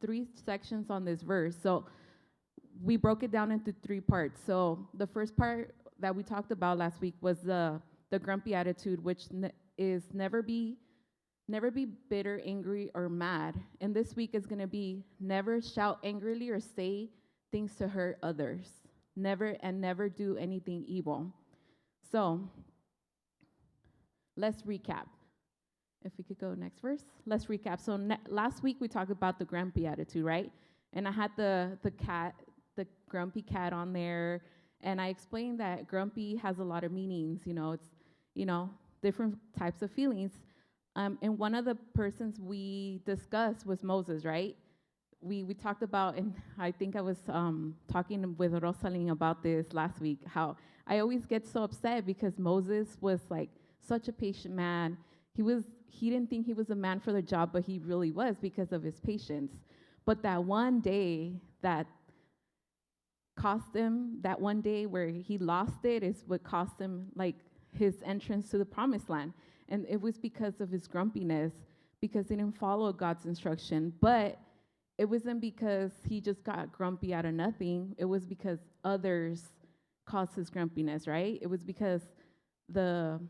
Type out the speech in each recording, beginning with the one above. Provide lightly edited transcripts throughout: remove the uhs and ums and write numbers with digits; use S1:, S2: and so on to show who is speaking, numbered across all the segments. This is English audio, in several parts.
S1: three sections on this verse. So we broke it down into three parts. So the first part that we talked about last week was the grumpy attitude, which is never be bitter, angry, or mad. And this week is going to be never shout angrily or say things to hurt others. Never do anything evil. So let's recap. If we could go next verse, let's recap. So last week we talked about the grumpy attitude, right? And I had the grumpy cat on there, and I explained that grumpy has a lot of meanings. It's different types of feelings. And one of the persons we discussed was Moses, right? We talked about, and I think I was talking with Rosaline about this last week, how I always get so upset because Moses was like such a patient man. He didn't think he was a man for the job, but he really was because of his patience. But that one day that cost him, that one day where he lost it, is what cost him like his entrance to the promised land. And it was because of his grumpiness, because he didn't follow God's instruction. But it wasn't because he just got grumpy out of nothing. It was because others caused his grumpiness, right? It was because the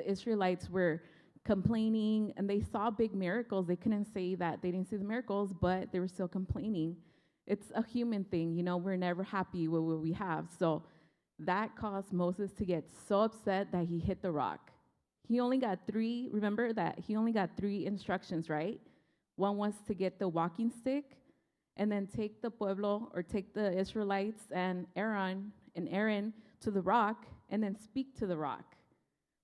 S1: Israelites were complaining, and they saw big miracles. They couldn't say that they didn't see the miracles, but they were still complaining. It's a human thing, we're never happy with what we have. So that caused Moses to get so upset that he hit the rock. He only got three instructions, right? One was to get the walking stick, and then take the pueblo, or take the Israelites and Aaron to the rock, and then speak to the rock.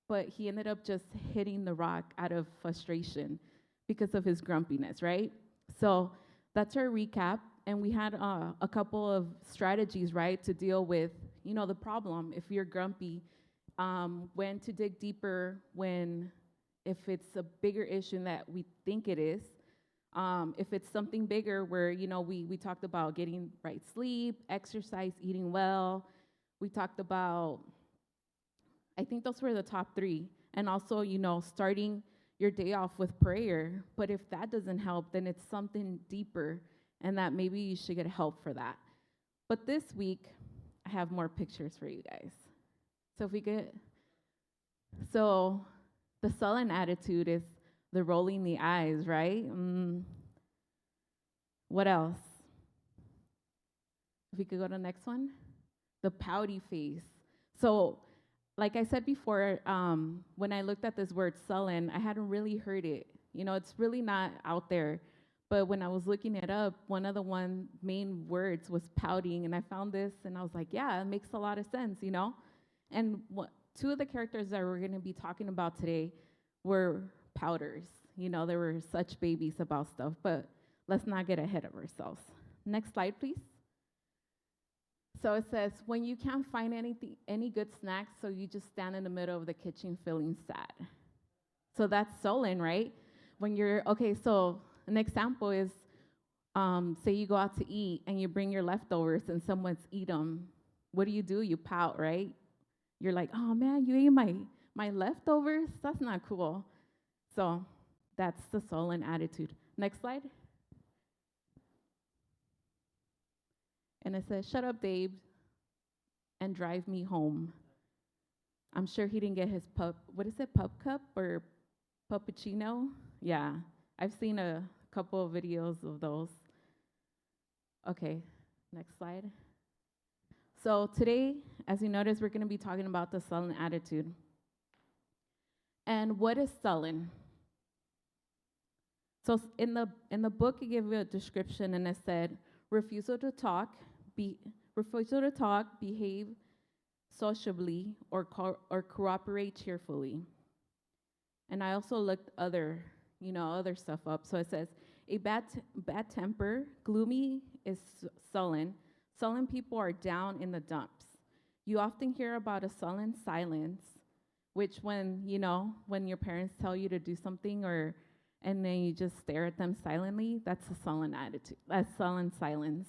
S1: But he ended up just hitting the rock out of frustration because of his grumpiness, right? So that's our recap. And we had a couple of strategies, right, to deal with, the problem. If you're grumpy, when to dig deeper, if it's a bigger issue that we think it is. If it's something bigger where, we talked about getting right sleep, exercise, eating well. We talked about, I think those were the top three. And also, starting your day off with prayer. But if that doesn't help, then it's something deeper, and that maybe you should get help for that. But this week, I have more pictures for you guys. So the sullen attitude is the rolling the eyes, right? What else? If we could go to the next one. The pouty face. So, like I said before, when I looked at this word sullen, I hadn't really heard it. It's really not out there. But when I was looking it up, one of the main words was pouting, and I found this, and I was like, yeah, it makes a lot of sense, And two of the characters that we're going to be talking about today were pouters. They were such babies about stuff, but let's not get ahead of ourselves. Next slide, please. So it says, when you can't find any good snacks, so you just stand in the middle of the kitchen feeling sad. So that's sullen, right? So an example is, say you go out to eat and you bring your leftovers and someone's eat them. What do? You pout, right? You're like, oh man, you ate my leftovers? That's not cool. So that's the sullen attitude. Next slide. And it says, shut up, Dave, and drive me home. I'm sure he didn't get his pup cup or puppuccino? Yeah, I've seen a couple of videos of those. Okay, next slide. So today, as you notice, we're going to be talking about the sullen attitude. And what is sullen? So in the book, it gave you a description, and it said, refusal to talk, behave sociably, or cooperate cheerfully. And I also looked other stuff up. So it says, a bad temper, gloomy is sullen. Sullen people are down in the dumps. You often hear about a sullen silence, which when your parents tell you to do something and then you just stare at them silently, that's a sullen attitude. That's sullen silence.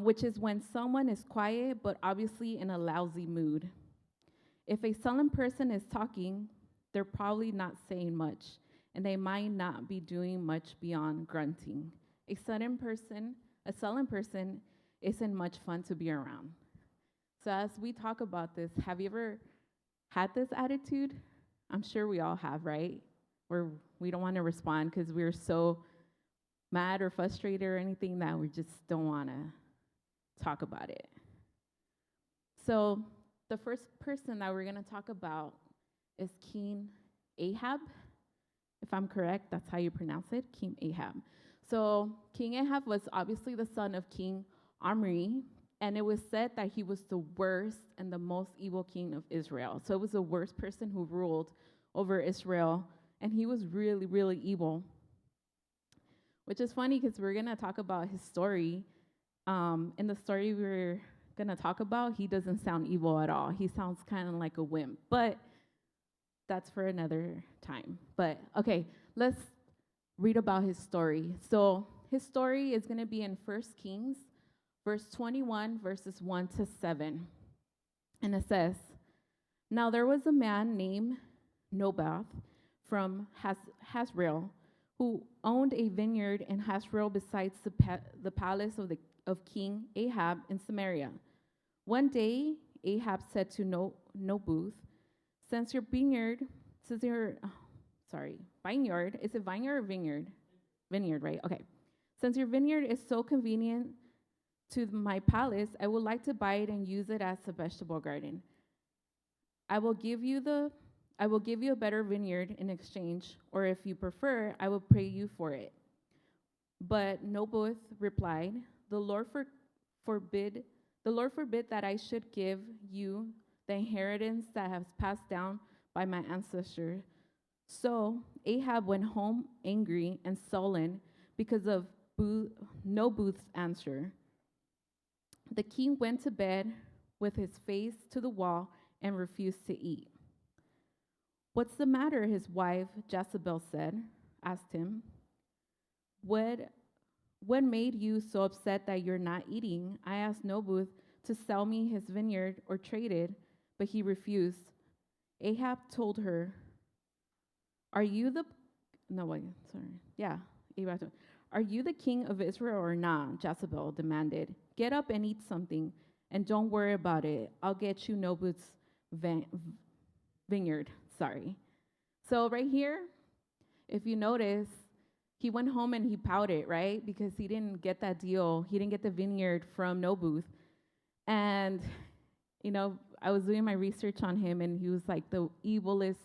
S1: Which is when someone is quiet but obviously in a lousy mood. If a sullen person is talking, they're probably not saying much. and they might not be doing much beyond grunting. A sullen person isn't much fun to be around. So as we talk about this, have you ever had this attitude? I'm sure we all have, right? Where we don't want to respond because we're so mad or frustrated or anything that we just don't want to talk about it. So the first person that we're going to talk about is King Ahab. If I'm correct, that's how you pronounce it, King Ahab. So King Ahab was obviously the son of King Omri, and it was said that he was the worst and the most evil king of Israel. So it was the worst person who ruled over Israel, and he was really, really evil. Which is funny because we're going to talk about his story. In the story we're going to talk about, he doesn't sound evil at all. He sounds kind of like a wimp, but that's for another time. But okay, let's read about his story. So his story is going to be in 1 Kings, verse 21, verses 1 to 7. And it says, "Now there was a man named Naboth from Hazrael, who owned a vineyard in Hazrael besides the palace of King Ahab in Samaria. One day, Ahab said to Naboth, since your vineyard, is it vineyard or vineyard? Vineyard, right? Okay. Since your vineyard is so convenient to my palace, I would like to buy it and use it as a vegetable garden. I will give you a better vineyard in exchange, or if you prefer, I will pay you for it. But Naboth replied, The Lord forbid that I should give you the inheritance that has passed down by my ancestors. So Ahab went home angry and sullen because of Naboth's answer. The king went to bed with his face to the wall and refused to eat. What's the matter? His wife Jezebel asked him. What made you so upset that you're not eating? I asked Naboth to sell me his vineyard or trade it, but he refused. Ahab told her, Are you the king of Israel or not? Jezebel demanded. Get up and eat something, and don't worry about it. I'll get you Naboth's vineyard. So right here, if you notice, he went home and he pouted, right? Because he didn't get that deal. He didn't get the vineyard from Naboth. And, I was doing my research on him, and he was like the evilest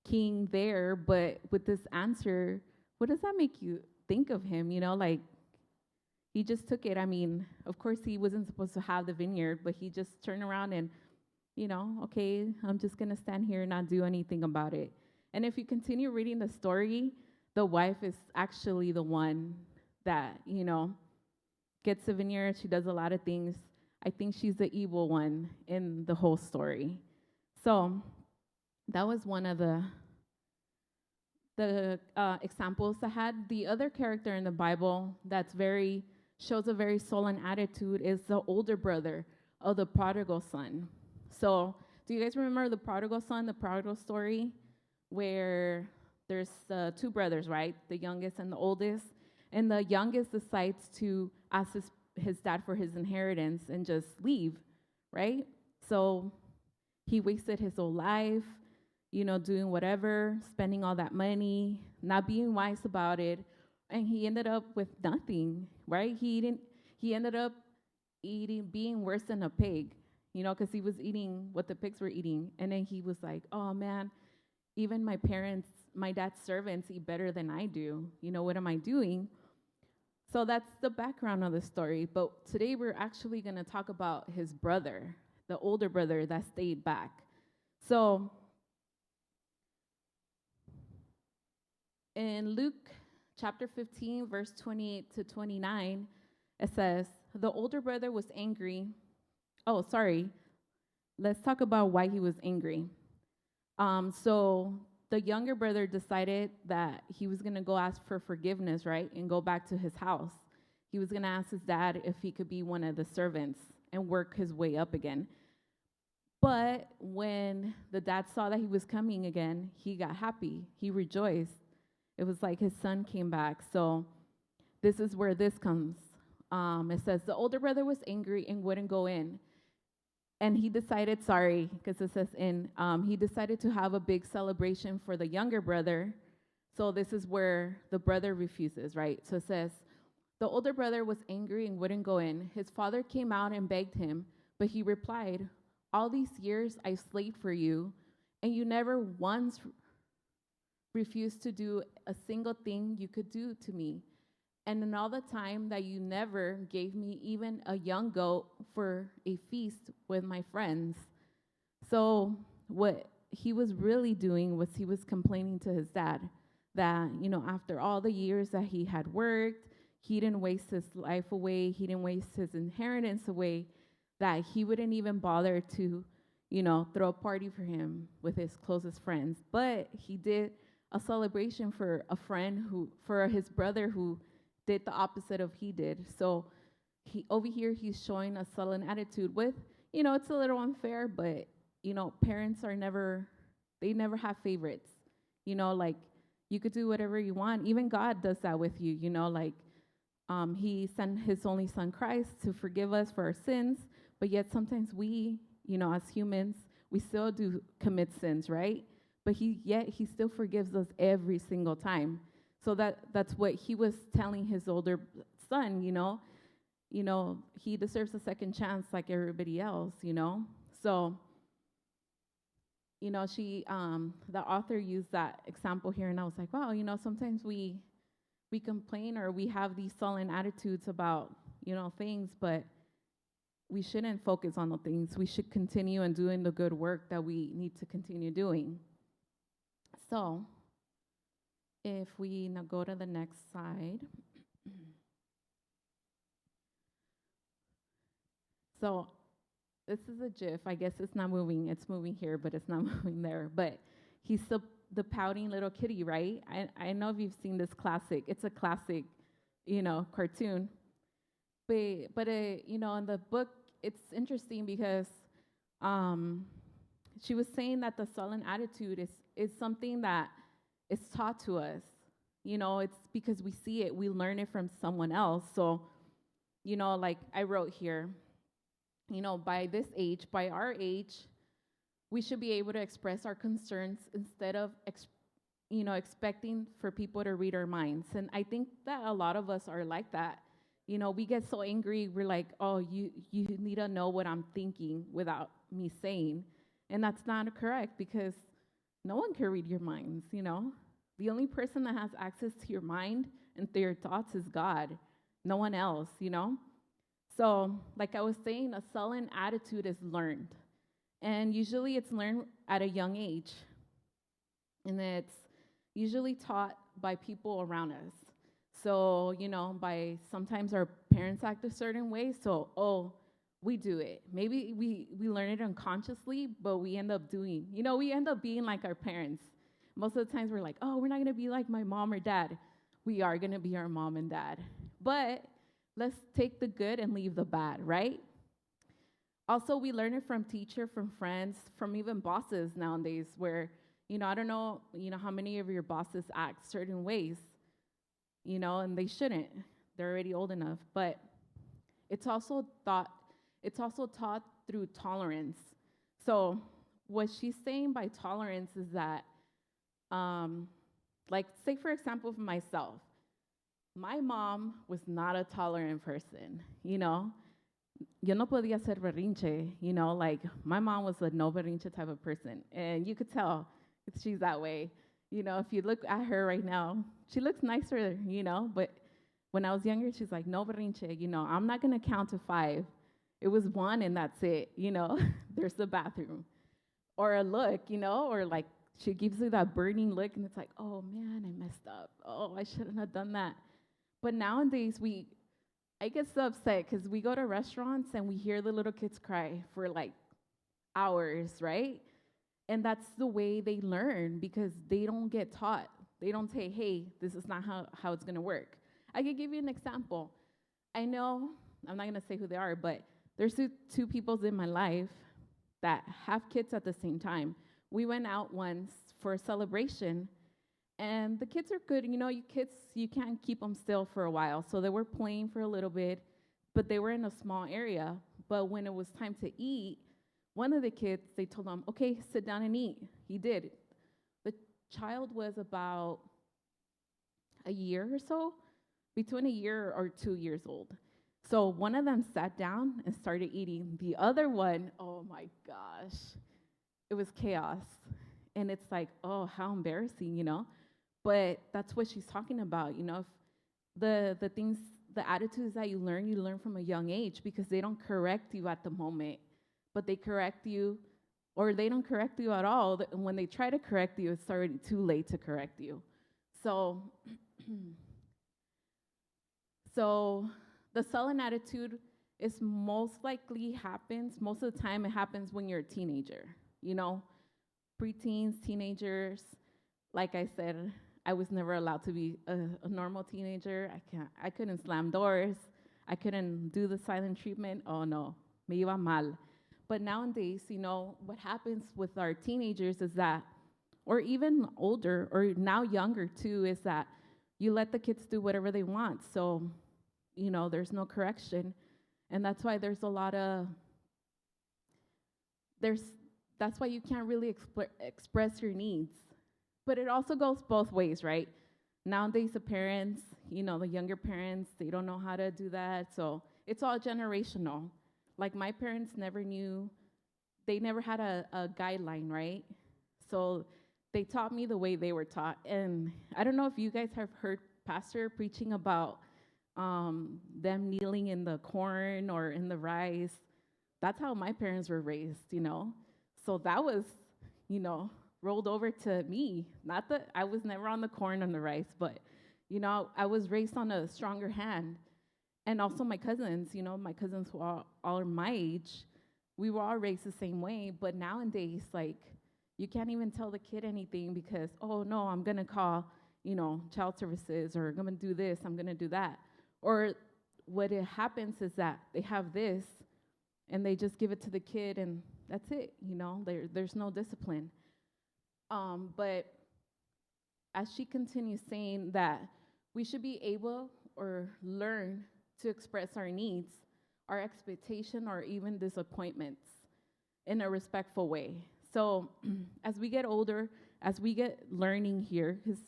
S1: king there. But with this answer, what does that make you think of him? He just took it. I mean, of course, he wasn't supposed to have the vineyard, but he just turned around and, okay, I'm just going to stand here and not do anything about it. And if you continue reading the story, the wife is actually the one that, gets the vineyard. She does a lot of things. I think she's the evil one in the whole story. So that was one of the examples I had. The other character in the Bible shows a very sullen attitude is the older brother of the prodigal son. So do you guys remember the prodigal son, the prodigal story, where there's two brothers, right? The youngest and the oldest. And the youngest decides to ask his dad for his inheritance and just leave, right? So he wasted his whole life, doing whatever, spending all that money, not being wise about it, and he ended up with nothing, right? He ended up being worse than a pig, because he was eating what the pigs were eating. And then he was like, oh man, even my dad's servants eat better than I do. What am I doing? So that's the background of the story. But today we're actually going to talk about his brother, the older brother that stayed back. So in Luke chapter 15, verse 28 to 29, it says, the older brother was angry. Let's talk about why he was angry. So the younger brother decided that he was going to go ask for forgiveness, right, and go back to his house. He was going to ask his dad if he could be one of the servants and work his way up again. But when the dad saw that he was coming again, he got happy. He rejoiced. It was like his son came back. So this is where this comes. It says the older brother was angry and wouldn't go in. And he decided, sorry, because it says he decided to have a big celebration for the younger brother. So this is where the brother refuses, right? So it says, the older brother was angry and wouldn't go in. His father came out and begged him, but he replied, all these years I slaved for you, and you never once refused to do a single thing you could do to me. And in all the time that you never gave me even a young goat for a feast with my friends. So what he was really doing was he was complaining to his dad that, after all the years that he had worked, he didn't waste his life away, he didn't waste his inheritance away, that he wouldn't even bother to, throw a party for him with his closest friends. But he did a celebration for for his brother who did the opposite of he did. So over here, he's showing a sullen attitude with, it's a little unfair, but, parents they never have favorites. Like, you could do whatever you want. Even God does that with you, he sent his only son, Christ, to forgive us for our sins, but yet sometimes we, as humans, we still do commit sins, right? But he still forgives us every single time. So that's what he was telling his older son, he deserves a second chance like everybody else, So, the author used that example here, and I was like, wow, sometimes we complain or we have these sullen attitudes about, things, but we shouldn't focus on the things. We should continue and doing the good work that we need to continue doing. So, if we now go to the next slide. So this is a GIF. I guess it's not moving. It's moving here, but it's not moving there. But he's the pouting little kitty, right? I know if you've seen this classic. It's a classic, cartoon. But in the book, it's interesting because she was saying that the sullen attitude is something that is taught to us. It's because we see it, we learn it from someone else. So, like I wrote here, by this age, by our age, we should be able to express our concerns instead of, expecting for people to read our minds. And I think that a lot of us are like that. We get so angry, we're like, oh, you need to know what I'm thinking without me saying. And that's not correct because no one can read your minds, The only person that has access to your mind and to your thoughts is God, no one else, So, like I was saying, a sullen attitude is learned. And usually it's learned at a young age. And it's usually taught by people around us. So, by sometimes our parents act a certain way, so, we do it. Maybe we learn it unconsciously, but we end up doing, we end up being like our parents. Most of the times we're like, oh, we're not going to be like my mom or dad. We are going to be our mom and dad. But let's take the good and leave the bad, right? Also, we learn it from teacher, from friends, from even bosses nowadays where, I don't know, how many of your bosses act certain ways, and they shouldn't. They're already old enough. But it's also taught through tolerance. So what she's saying by tolerance is that, like, say, for example, for myself, my mom was not a tolerant person, Yo no podía hacer berrinche, like, my mom was a no berrinche type of person. And you could tell she's that way. If you look at her right now, she looks nicer, but when I was younger, she's like, no berrinche, I'm not going to count to 5. It was 1 and that's it, there's the bathroom. Or a look, or like she gives you that burning look and it's like, oh man, I messed up. Oh, I shouldn't have done that. But nowadays, I get so upset because we go to restaurants and we hear the little kids cry for like hours, right? And that's the way they learn because they don't get taught. They don't say, hey, this is not how it's going to work. I could give you an example. I know, I'm not going to say who they are, but there's two people in my life that have kids at the same time. We went out once for a celebration, And the kids are good. You kids, you can't keep them still for a while. So they were playing for a little bit, but they were in a small area. But when it was time to eat, one of the kids, they told him, okay, sit down and eat. He did. The child was about a year or so, between a year or 2 years old. So one of them sat down and started eating. The other one, oh my gosh, it was chaos. And it's like, oh, how embarrassing. But that's what she's talking about, if the things, the attitudes that you learn from a young age, because they don't correct you at the moment, but they correct you, or they don't correct you at all. And when they try to correct you, it's already too late to correct you. So, so the sullen attitude is most of the time it happens when you're a teenager, preteens, teenagers. Like I said, I was never allowed to be a normal teenager. I couldn't slam doors. I couldn't do the silent treatment. Oh no, me iba mal. But nowadays, what happens with our teenagers is that, or even older, or now younger too, is that you let the kids do whatever they want. So, there's no correction. And that's why there's a lot of, that's why you can't really express your needs. But it also goes both ways, right? Nowadays, the parents, the younger parents, they don't know how to do that. So it's all generational. Like my parents never knew, they never had a guideline, right? So they taught me the way they were taught. And I don't know if you guys have heard pastor preaching about them kneeling in the corn or in the rice. That's how my parents were raised, So that was, rolled over to me. Not that I was never on the corn and the rice, but, I was raised on a stronger hand. And also my cousins, my cousins who all are my age, we were all raised the same way. But nowadays, like, you can't even tell the kid anything because, oh, no, I'm going to call, child services, or I'm going to do this, I'm going to do that. Or what it happens is that they have this, and they just give it to the kid, and that's it, there's no discipline. But as she continues saying that we should be able or learn to express our needs, our expectation, or even disappointments in a respectful way. So as we get older, as we get learning here, because,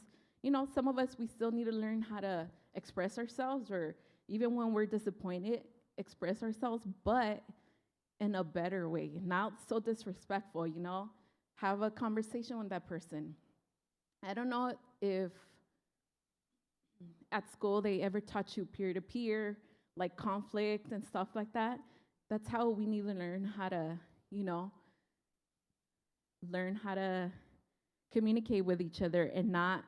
S1: some of us, we still need to learn how to express ourselves, or even when we're disappointed, express ourselves, but in a better way, not so disrespectful, have a conversation with that person. I don't know if at school they ever taught you peer-to-peer, like conflict and stuff like that. That's how we need to learn how to, learn how to communicate with each other and not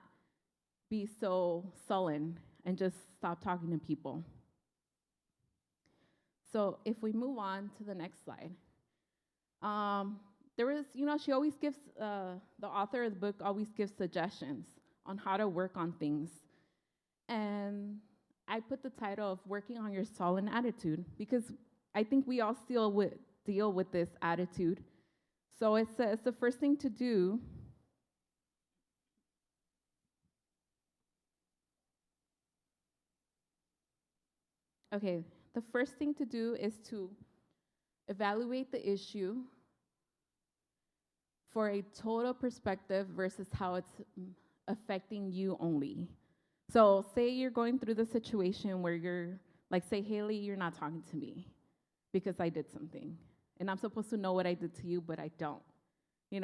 S1: be so sullen and just stop talking to people. So if we move on to the next slide. There is, she always gives, the author of the book always gives suggestions on how to work on things. And I put the title of Working on Your Sullen Attitude because I think we all still deal with this attitude. So it says the first thing to do the first thing to do is to evaluate the issue for a total perspective versus how it's affecting you only. So say you're going through the situation where you're, like, say, Haley, you're not talking to me because I did something. And I'm supposed to know what I did to you, but I don't. It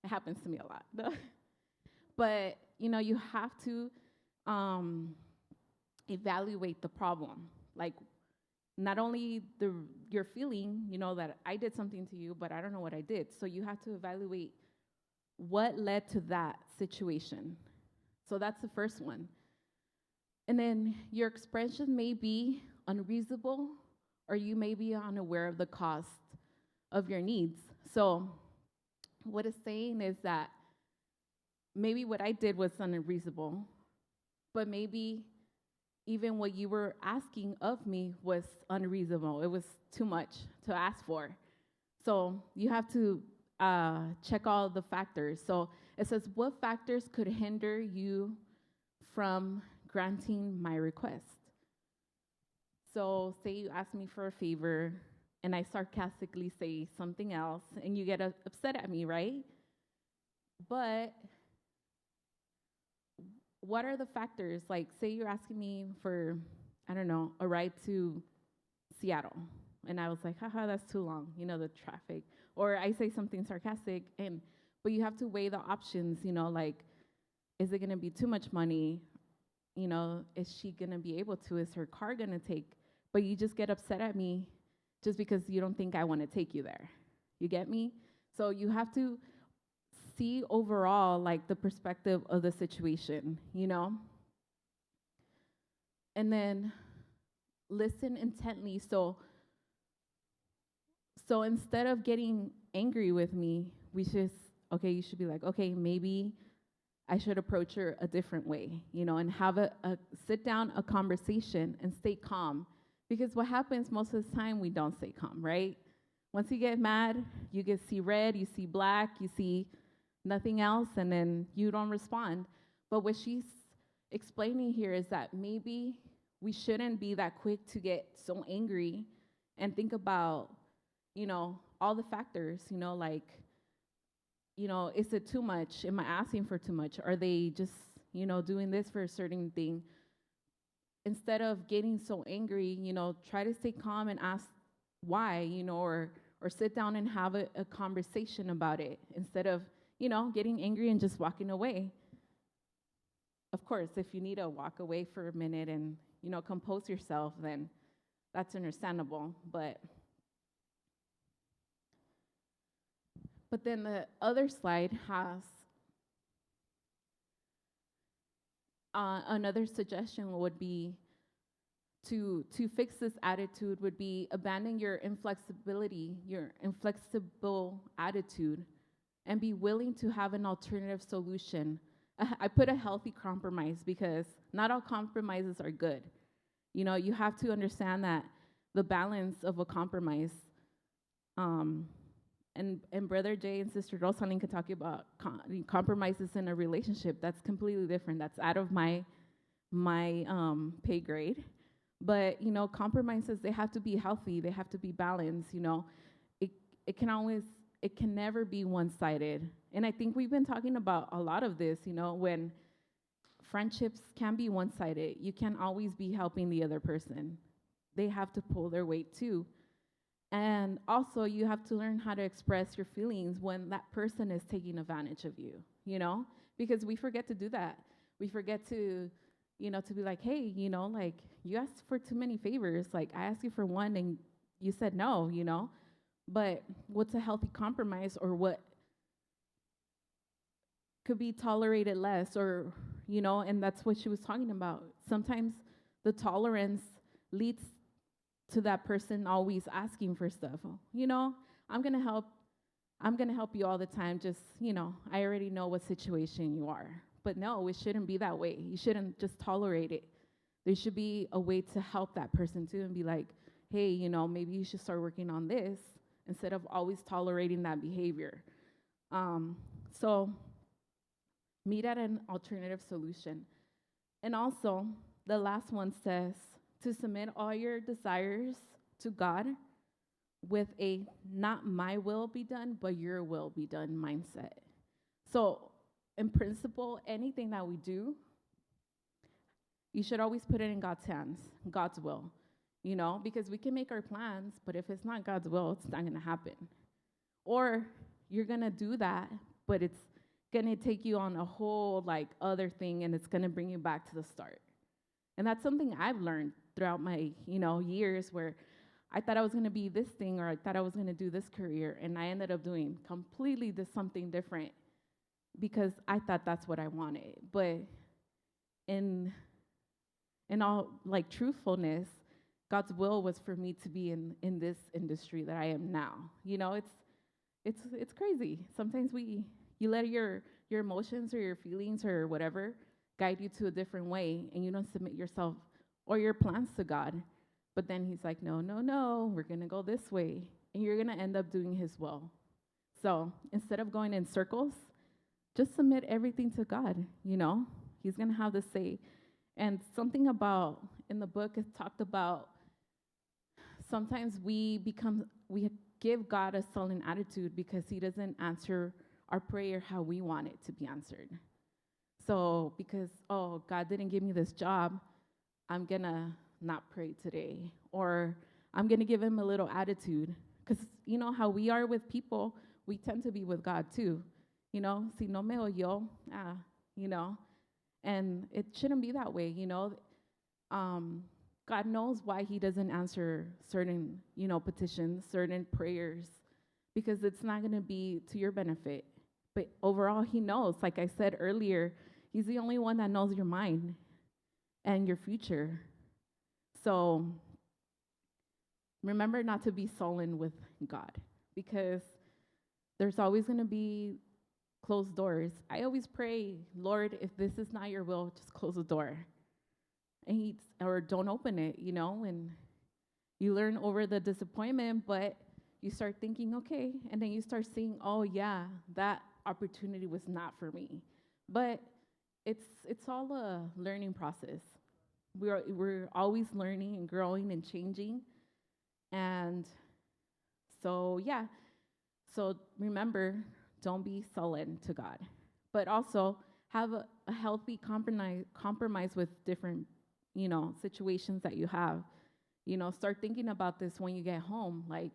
S1: happens to me a lot. But, you have to evaluate the problem. Like, not only your feeling, that I did something to you, but I don't know what I did. So you have to evaluate what led to that situation. So that's the first one. And then your expression may be unreasonable, or you may be unaware of the cost of your needs. So what it's saying is that maybe what I did was unreasonable, but maybe even what you were asking of me was unreasonable. It was too much to ask for. So you have to check all the factors. So it says, what factors could hinder you from granting my request? So say you ask me for a favor and I sarcastically say something else and you get upset at me, right? But what are the factors? Like, say you're asking me for, I don't know, a ride to Seattle. And I was like, haha, that's too long, the traffic. Or I say something sarcastic, but you have to weigh the options, like, is it gonna be too much money? Is she gonna be able to? Is her car gonna take? But you just get upset at me just because you don't think I wanna take you there. You get me? So you have to see overall, like, the perspective of the situation, And then listen intently. So instead of getting angry with me, you should be like, okay, maybe I should approach her a different way, and have a sit down, a conversation, and stay calm. Because what happens most of the time, we don't stay calm, right? Once you get mad, you see red, you see black, you see nothing else, and then you don't respond. But what she's explaining here is that maybe we shouldn't be that quick to get so angry and think about, all the factors, is it too much? Am I asking for too much? Are they just, doing this for a certain thing? Instead of getting so angry, try to stay calm and ask why, or sit down and have a conversation about it instead of, getting angry and just walking away. Of course, if you need to walk away for a minute and, compose yourself, then that's understandable. But then the other slide has another suggestion would be to fix this attitude would be abandon your inflexible attitude, and be willing to have an alternative solution. I put a healthy compromise because not all compromises are good. You have to understand that the balance of a compromise. And Brother Jay and Sister Rosalyn could talk about compromises in a relationship. That's completely different. That's out of my pay grade. But compromises, they have to be healthy. They have to be balanced. It can never be one-sided. And I think we've been talking about a lot of this. When friendships can be one-sided, you can't always be helping the other person. They have to pull their weight too. And also, you have to learn how to express your feelings when that person is taking advantage of you, because we forget to do that. We forget to, to be like, hey, like, you asked for too many favors. Like, I asked you for one and you said no, But what's a healthy compromise, or what could be tolerated less, or, and that's what she was talking about. Sometimes the tolerance leads to that person always asking for stuff. I'm gonna help you all the time. Just, I already know what situation you are. But no, it shouldn't be that way. You shouldn't just tolerate it. There should be a way to help that person too, and be like, hey, maybe you should start working on this instead of always tolerating that behavior. So meet at an alternative solution. And also, the last one says, to submit all your desires to God with a not my will be done, but your will be done mindset. So in principle, anything that we do, you should always put it in God's hands, God's will, because we can make our plans, but if it's not God's will, it's not going to happen. Or you're going to do that, but it's going to take you on a whole other thing, and it's going to bring you back to the start. And that's something I've learned throughout my, years, where I thought I was going to be this thing, or I thought I was going to do this career, and I ended up doing completely something different because I thought that's what I wanted. But in all truthfulness, God's will was for me to be in this industry that I am now. It's crazy. Sometimes you let your emotions or your feelings or whatever guide you to a different way, and you don't submit yourself or your plans to God. But then he's like, no, we're going to go this way. And you're going to end up doing his will. So instead of going in circles, just submit everything to God, you know? He's going to have the say. And something about, in the book, it talked about sometimes we give God a sullen attitude because he doesn't answer our prayer how we want it to be answered. So because, oh, God didn't give me this job, I'm going to not pray today. Or I'm going to give him a little attitude. Because you know how we are with people, we tend to be with God too. You know, si no me oyó, you know. And it shouldn't be that way, you know. God knows why he doesn't answer certain, you know, petitions, certain prayers, because it's not going to be to your benefit. But overall, he knows. Like I said earlier, he's the only one that knows your mind and your future. So remember not to be sullen with God, because there's always going to be closed doors. I always pray, Lord, if this is not your will, just close the door. And or don't open it, you know, and you learn over the disappointment, but you start thinking, okay, and then you start seeing, oh yeah, that opportunity was not for me. But it's all a learning process. We're always learning and growing and changing. And so yeah, so remember, don't be sullen to God, but also have a healthy compromise with different, you know, situations that you have. You know, start thinking about this when you get home, like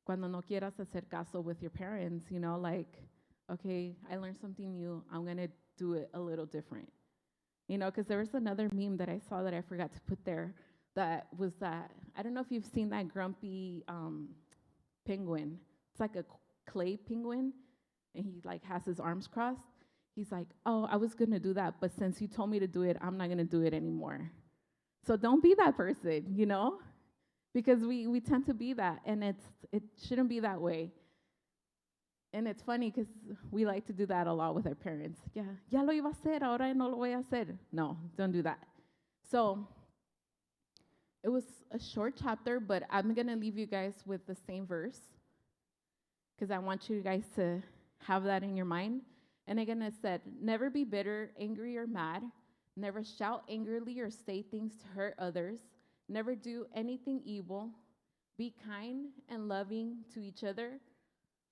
S1: cuando no quieras hacer caso with your parents, you know, like, okay, I learned something new, I'm gonna do it a little different. You know, because there was another meme that I saw that I forgot to put there, that was that, I don't know if you've seen that grumpy penguin. It's like a clay penguin, and he like has his arms crossed. He's like, oh, I was gonna do that, but since you told me to do it, I'm not gonna do it anymore. So don't be that person, you know, because we tend to be that, and it shouldn't be that way. And it's funny because we like to do that a lot with our parents. Yeah, ya lo iba a hacer, ahora no lo voy a hacer. No, don't do that. So it was a short chapter, but I'm going to leave you guys with the same verse because I want you guys to have that in your mind. And again, it said, never be bitter, angry, or mad. Never shout angrily or say things to hurt others. Never do anything evil. Be kind and loving to each other.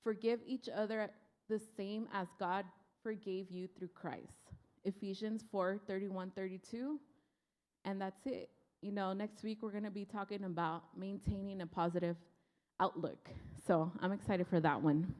S1: Forgive each other the same as God forgave you through Christ. Ephesians 4:31-32. And that's it. You know, next week we're going to be talking about maintaining a positive outlook. So I'm excited for that one.